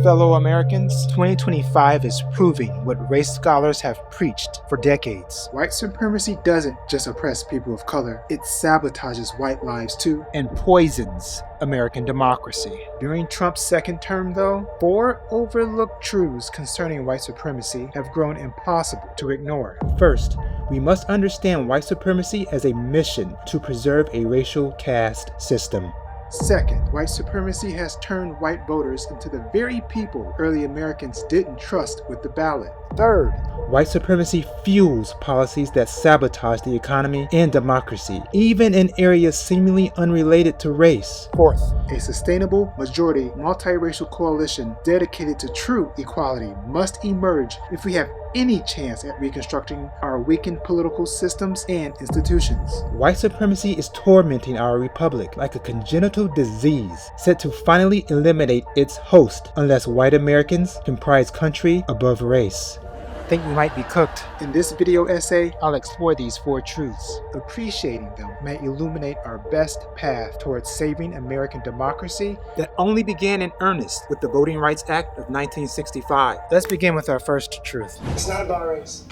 Fellow Americans, 2025 is proving what race scholars have preached for decades. White supremacy doesn't just oppress people of color, it sabotages white lives too. And poisons American democracy. During Trump's second term, though, 4 overlooked truths concerning white supremacy have grown impossible to ignore. First, we must understand white supremacy as a mission to preserve a racial caste system. Second, white supremacy has turned white voters into the very people early Americans didn't trust with the ballot. Third, white supremacy fuels policies that sabotage the economy and democracy, even in areas seemingly unrelated to race. Fourth, a sustainable, majority, multiracial coalition dedicated to true equality must emerge if we have any chance at reconstructing our weakened political systems and institutions. White supremacy is tormenting our republic like a congenital disease set to finally eliminate its host unless white Americans can prize country above race. Think we might be cooked? In this video essay, I'll explore these 4 truths. Appreciating them may illuminate our best path towards saving American democracy that only began in earnest with the Voting Rights Act of 1965. Let's begin with our first truth. It's not about race.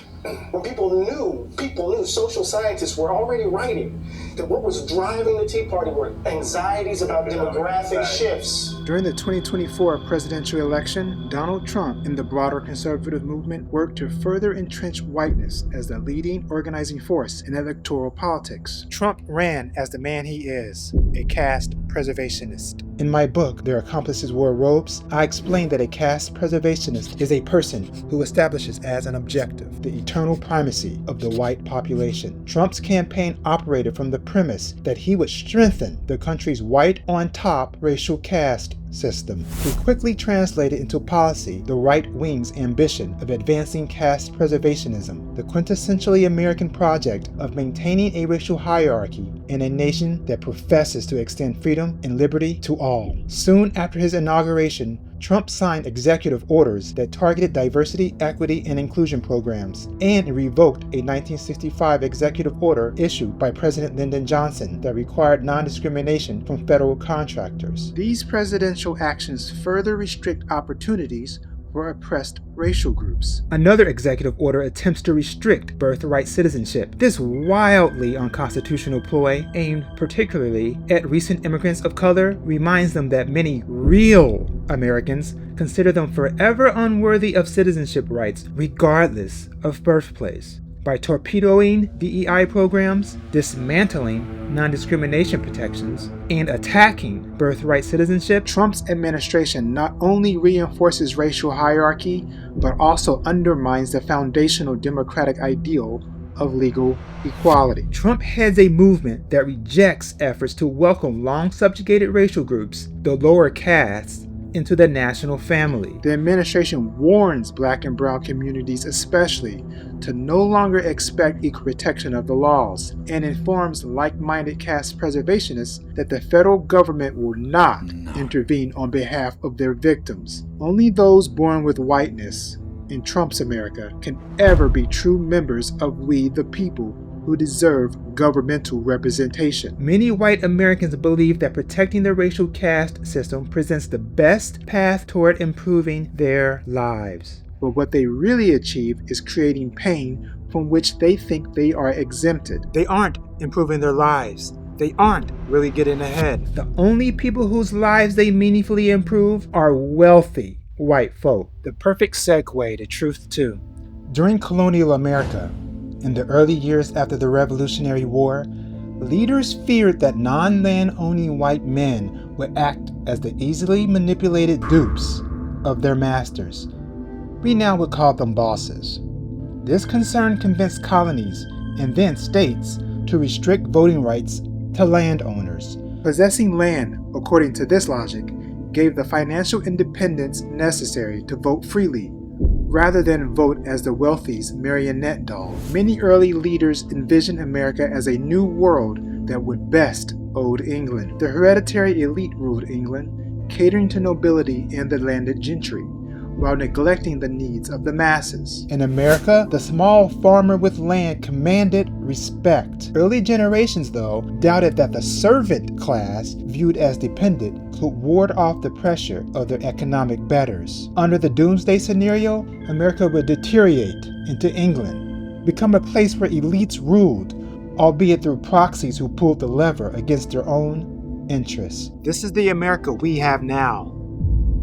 When people knew, social scientists were already writing that what was driving the Tea Party were anxieties about demographic shifts. During the 2024 presidential election, Donald Trump and the broader conservative movement worked to further entrench whiteness as the leading organizing force in electoral politics. Trump ran as the man he is, a caste preservationist. In my book, Their Accomplices Wore Robes, I explain that a caste preservationist is a person who establishes as an objective the eternal primacy of the white population. Trump's campaign operated from the premise that he would strengthen the country's white on top racial caste system. He quickly translated into policy the right wing's ambition of advancing caste preservationism, the quintessentially American project of maintaining a racial hierarchy in a nation that professes to extend freedom and liberty to all. Soon after his inauguration, Trump signed executive orders that targeted diversity, equity, and inclusion programs, and revoked a 1965 executive order issued by President Lyndon Johnson that required non-discrimination from federal contractors. These presidential actions further restrict opportunities for oppressed racial groups. Another executive order attempts to restrict birthright citizenship. This wildly unconstitutional ploy, aimed particularly at recent immigrants of color, reminds them that many real Americans consider them forever unworthy of citizenship rights, regardless of birthplace. By torpedoing DEI programs, dismantling non-discrimination protections, and attacking birthright citizenship, Trump's administration not only reinforces racial hierarchy, but also undermines the foundational democratic ideal of legal equality. Trump heads a movement that rejects efforts to welcome long-subjugated racial groups, the lower castes, into the national family. The administration warns Black and brown communities especially to no longer expect equal protection of the laws, and informs like-minded caste preservationists that the federal government will not intervene on behalf of their victims. Only those born with whiteness in Trump's America can ever be true members of we the people who deserve governmental representation. Many white Americans believe that protecting the racial caste system presents the best path toward improving their lives. But what they really achieve is creating pain from which they think they are exempted. They aren't improving their lives. They aren't really getting ahead. The only people whose lives they meaningfully improve are wealthy white folk. The perfect segue to truth 2. During colonial America, in the early years after the Revolutionary War, leaders feared that non-land-owning white men would act as the easily manipulated dupes of their masters. We now would call them bosses. This concern convinced colonies and then states to restrict voting rights to landowners. Possessing land, according to this logic, gave the financial independence necessary to vote freely, rather than vote as the wealthy's marionette doll. Many early leaders envisioned America as a new world that would best old England. The hereditary elite ruled England, catering to nobility and the landed gentry, while neglecting the needs of the masses. In America, the small farmer with land commanded respect. Early generations, though, doubted that the servant class, viewed as dependent, could ward off the pressure of their economic betters. Under the doomsday scenario, America would deteriorate into England, become a place where elites ruled, albeit through proxies who pulled the lever against their own interests. This is the America we have now.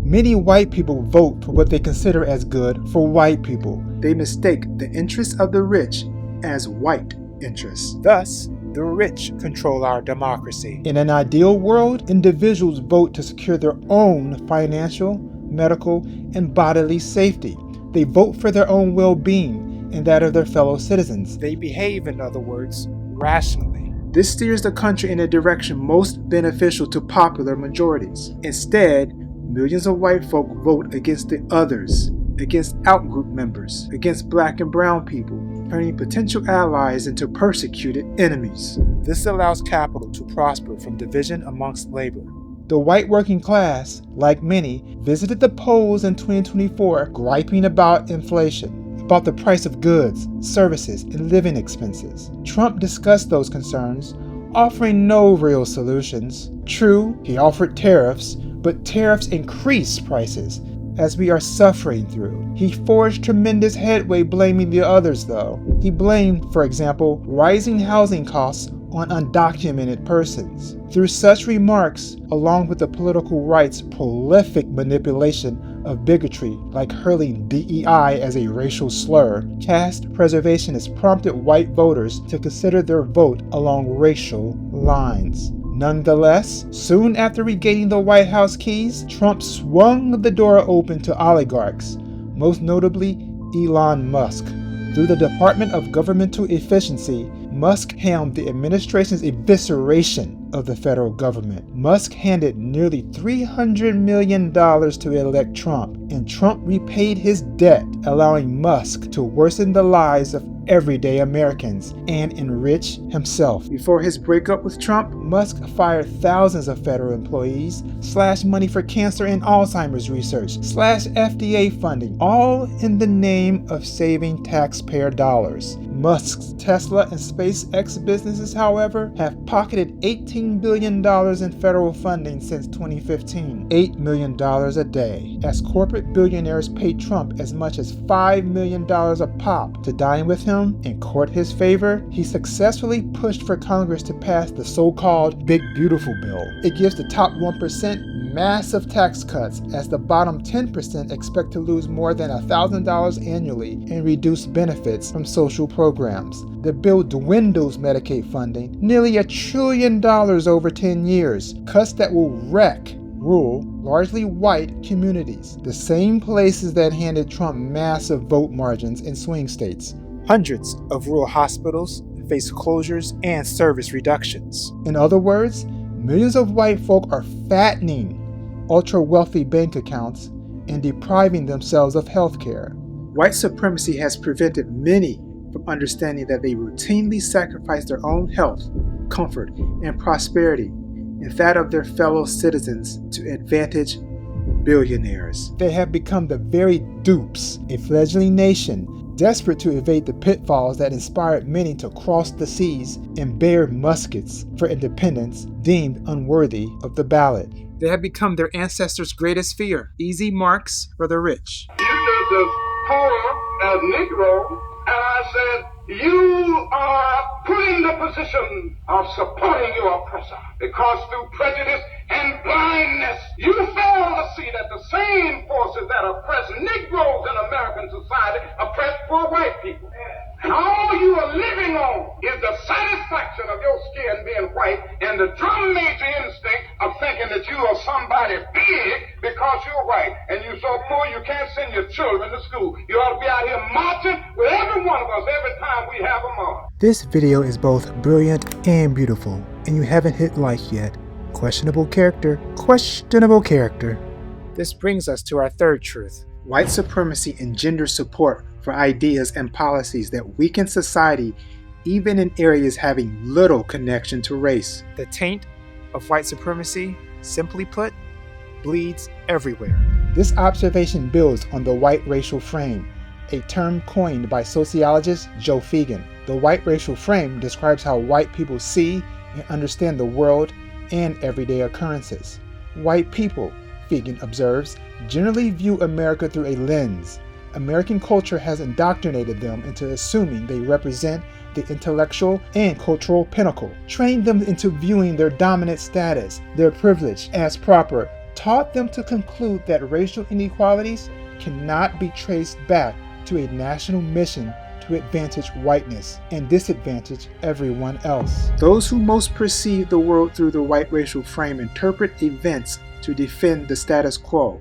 Many white people vote for what they consider as good for white people. They mistake the interests of the rich as white interests. Thus, the rich control our democracy. In an ideal world, individuals vote to secure their own financial, medical, and bodily safety. They vote for their own well-being and that of their fellow citizens. They behave, in other words, rationally. This steers the country in a direction most beneficial to popular majorities. Instead, millions of white folk vote against the others, against outgroup members, against black and brown people, turning potential allies into persecuted enemies. This allows capital to prosper from division amongst labor. The white working class, like many, visited the polls in 2024 griping about inflation, about the price of goods, services, and living expenses. Trump discussed those concerns, offering no real solutions. True, he offered tariffs, but tariffs increase prices, as we are suffering through. He forged tremendous headway blaming the others, though. He blamed, for example, rising housing costs on undocumented persons. Through such remarks, along with the political right's prolific manipulation of bigotry, like hurling DEI as a racial slur, caste preservationists prompted white voters to consider their vote along racial lines. Nonetheless, soon after regaining the White House keys, Trump swung the door open to oligarchs, most notably Elon Musk. Through the Department of Governmental Efficiency, Musk helmed the administration's evisceration of the federal government. Musk handed nearly $300 million to elect Trump, and Trump repaid his debt, allowing Musk to worsen the lives of everyday Americans and enrich himself. Before his breakup with Trump, Musk fired thousands of federal employees, slashed money for cancer and Alzheimer's research, slashed FDA funding, all in the name of saving taxpayer dollars. Musk's Tesla and SpaceX businesses, however, have pocketed $18 billion in federal funding since 2015, $8 million a day, as corporate billionaires paid Trump as much as $5 million a pop to dine with him and court his favor. He successfully pushed for Congress to pass the so-called Big Beautiful Bill. It gives the top 1% massive tax cuts, as the bottom 10% expect to lose more than $1,000 annually and reduce benefits from social programs. The bill dwindles Medicaid funding nearly $1 trillion over 10 years, cuts that will wreck rural, largely white communities, the same places that handed Trump massive vote margins in swing states. Hundreds of rural hospitals face closures and service reductions. In other words, millions of white folk are fattening ultra-wealthy bank accounts and depriving themselves of health care. White supremacy has prevented many from understanding that they routinely sacrifice their own health, comfort, and prosperity and that of their fellow citizens to advantage billionaires. They have become the very dupes, a fledgling nation desperate to evade the pitfalls that inspired many to cross the seas and bear muskets for independence deemed unworthy of the ballot. They have become their ancestors' greatest fear, easy marks for the rich. You just as poor as Negro, and I said, you are put in the position of supporting your oppressor, because through prejudice and blindness, you fail to see that the same forces that oppress Negroes in American society oppress poor white people. And all you are living on is the satisfaction of your skin being white and the drum major instinct of thinking that you are somebody big because you're white and you're so poor you can't send your children to school. You ought to be out here marching with every one of us every time we have a march. This video is both brilliant and beautiful, and you haven't hit like yet. Questionable character, questionable character. This brings us to our third truth. White supremacy engenders support for ideas and policies that weaken society, even in areas having little connection to race. The taint of white supremacy, simply put, bleeds everywhere. This observation builds on the white racial frame, a term coined by sociologist Joe Fegan. The white racial frame describes how white people see and understand the world and everyday occurrences. White people, Fegan observes, generally view America through a lens. American culture has indoctrinated them into assuming they represent the intellectual and cultural pinnacle, trained them into viewing their dominant status, their privilege, as proper, taught them to conclude that racial inequalities cannot be traced back to a national mission to advantage whiteness and disadvantage everyone else. Those who most perceive the world through the white racial frame interpret events to defend the status quo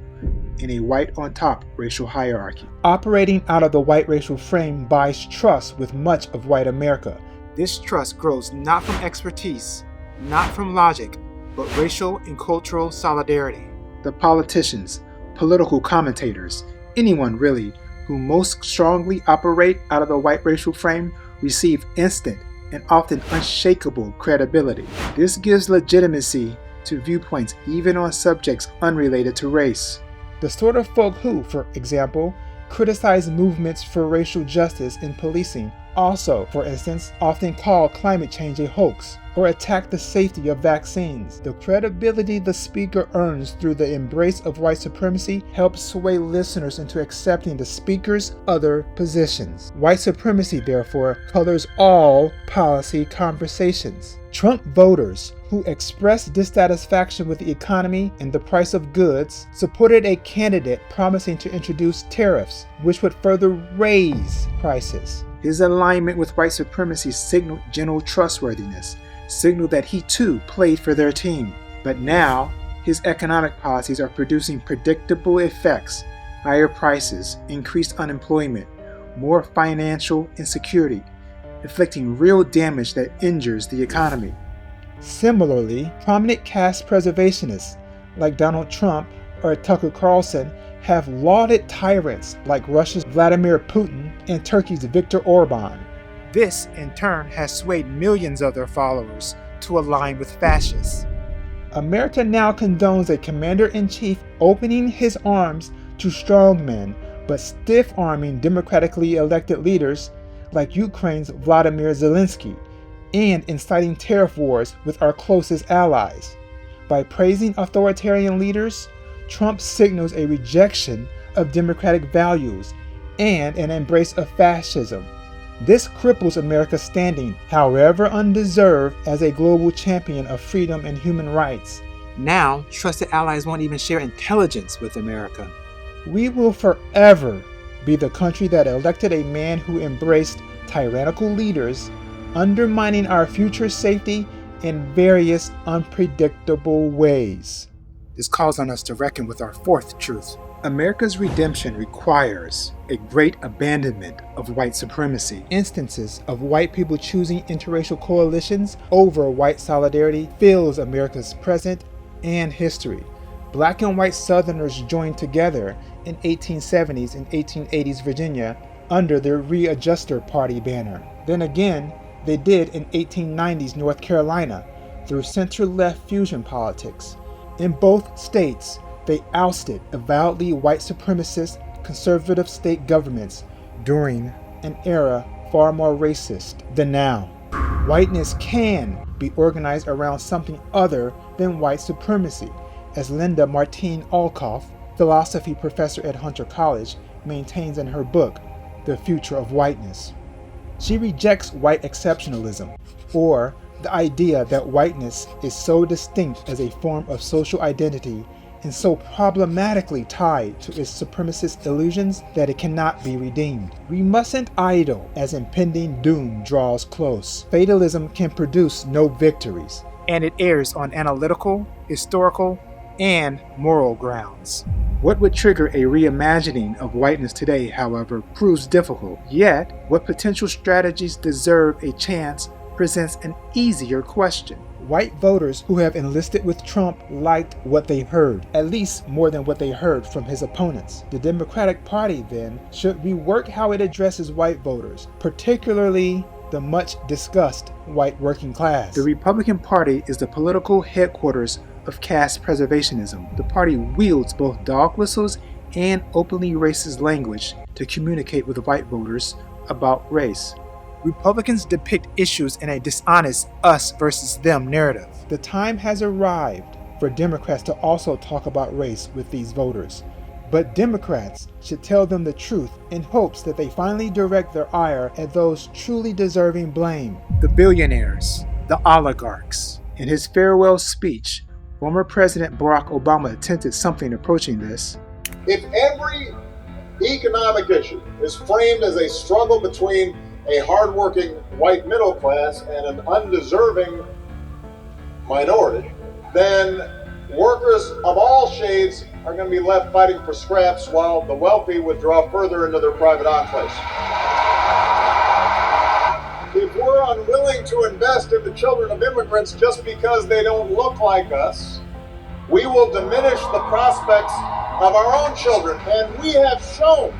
in a white-on-top racial hierarchy. Operating out of the white racial frame buys trust with much of white America. This trust grows not from expertise, not from logic, but racial and cultural solidarity. The politicians, political commentators, anyone really, who most strongly operate out of the white racial frame receive instant and often unshakable credibility. This gives legitimacy to viewpoints even on subjects unrelated to race. The sort of folk who, for example, criticize movements for racial justice in policing also, for instance, often call climate change a hoax or attack the safety of vaccines. The credibility the speaker earns through the embrace of white supremacy helps sway listeners into accepting the speaker's other positions. White supremacy, therefore, colors all policy conversations. Trump voters who expressed dissatisfaction with the economy and the price of goods supported a candidate promising to introduce tariffs, which would further raise prices. His alignment with white supremacy signaled general trustworthiness, signaled that he too played for their team. But now, his economic policies are producing predictable effects: higher prices, increased unemployment, more financial insecurity, inflicting real damage that injures the economy. Similarly, prominent caste preservationists like Donald Trump or Tucker Carlson have lauded tyrants like Russia's Vladimir Putin and Turkey's Viktor Orban. This, in turn, has swayed millions of their followers to align with fascists. America now condones a commander-in-chief opening his arms to strongmen, but stiff-arming democratically elected leaders like Ukraine's Vladimir Zelensky, and inciting tariff wars with our closest allies. By praising authoritarian leaders, Trump signals a rejection of democratic values and an embrace of fascism. This cripples America's standing, however undeserved, as a global champion of freedom and human rights. Now, trusted allies won't even share intelligence with America. We will forever be the country that elected a man who embraced tyrannical leaders, undermining our future safety in various unpredictable ways. This calls on us to reckon with our fourth truth. America's redemption requires a great abandonment of white supremacy. Instances of white people choosing interracial coalitions over white solidarity fills America's present and history. Black and white Southerners joined together in 1870s and 1880s Virginia under the Readjuster Party banner. Then again, they did in 1890s North Carolina through center-left fusion politics. In both states, they ousted avowedly white supremacist conservative state governments during an era far more racist than now. Whiteness can be organized around something other than white supremacy, as Linda Martine Alcoff, philosophy professor at Hunter College, maintains in her book, The Future of Whiteness. She rejects white exceptionalism, or the idea that whiteness is so distinct as a form of social identity and so problematically tied to its supremacist illusions that it cannot be redeemed. We mustn't idle as impending doom draws close. Fatalism can produce no victories, And it errs on analytical, historical, and moral grounds. What would trigger a reimagining of whiteness today, however, proves difficult. Yet, what potential strategies deserve a chance presents an easier question. White voters who have enlisted with Trump liked what they heard, at least more than what they heard from his opponents. The Democratic Party, then, should rework how it addresses white voters, particularly the much discussed white working class. The Republican Party is the political headquarters of caste preservationism. The party wields both dog whistles and openly racist language to communicate with white voters about race. Republicans depict issues in a dishonest us versus them narrative. The time has arrived for Democrats to also talk about race with these voters. But Democrats should tell them the truth in hopes that they finally direct their ire at those truly deserving blame. The billionaires, the oligarchs. In his farewell speech, former President Barack Obama attempted something approaching this. If every economic issue is framed as a struggle between a hardworking white middle class and an undeserving minority, then workers of all shades are going to be left fighting for scraps while the wealthy withdraw further into their private enclaves. If we're unwilling to invest in the children of immigrants just because they don't look like us, we will diminish the prospects of our own children. And we have shown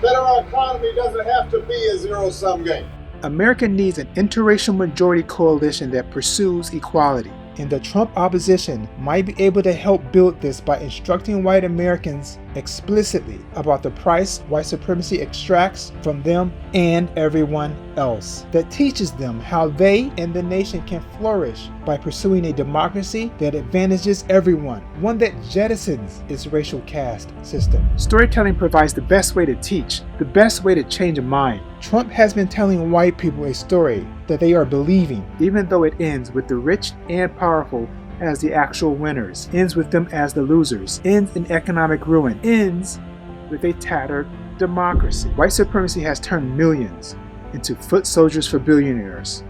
that our economy doesn't have to be a zero-sum game. America needs an interracial majority coalition that pursues equality. And the Trump opposition might be able to help build this by instructing white Americans explicitly about the price white supremacy extracts from them and everyone else. That teaches them how they and the nation can flourish by pursuing a democracy that advantages everyone, one that jettisons its racial caste system. Storytelling provides the best way to teach, the best way to change a mind. Trump has been telling white people a story that they are believing, even though it ends with the rich and powerful as the actual winners, ends with them as the losers, ends in economic ruin, ends with a tattered democracy. White supremacy has turned millions into foot soldiers for billionaires,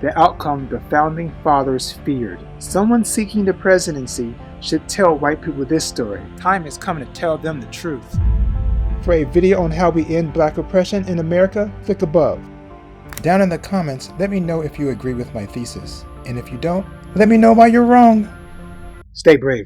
the outcome the founding fathers feared. Someone seeking the presidency should tell white people this story. Time is coming to tell them the truth. For a video on how we end black oppression in America, click above. Down in the comments, let me know if you agree with my thesis. And if you don't, let me know why you're wrong. Stay brave.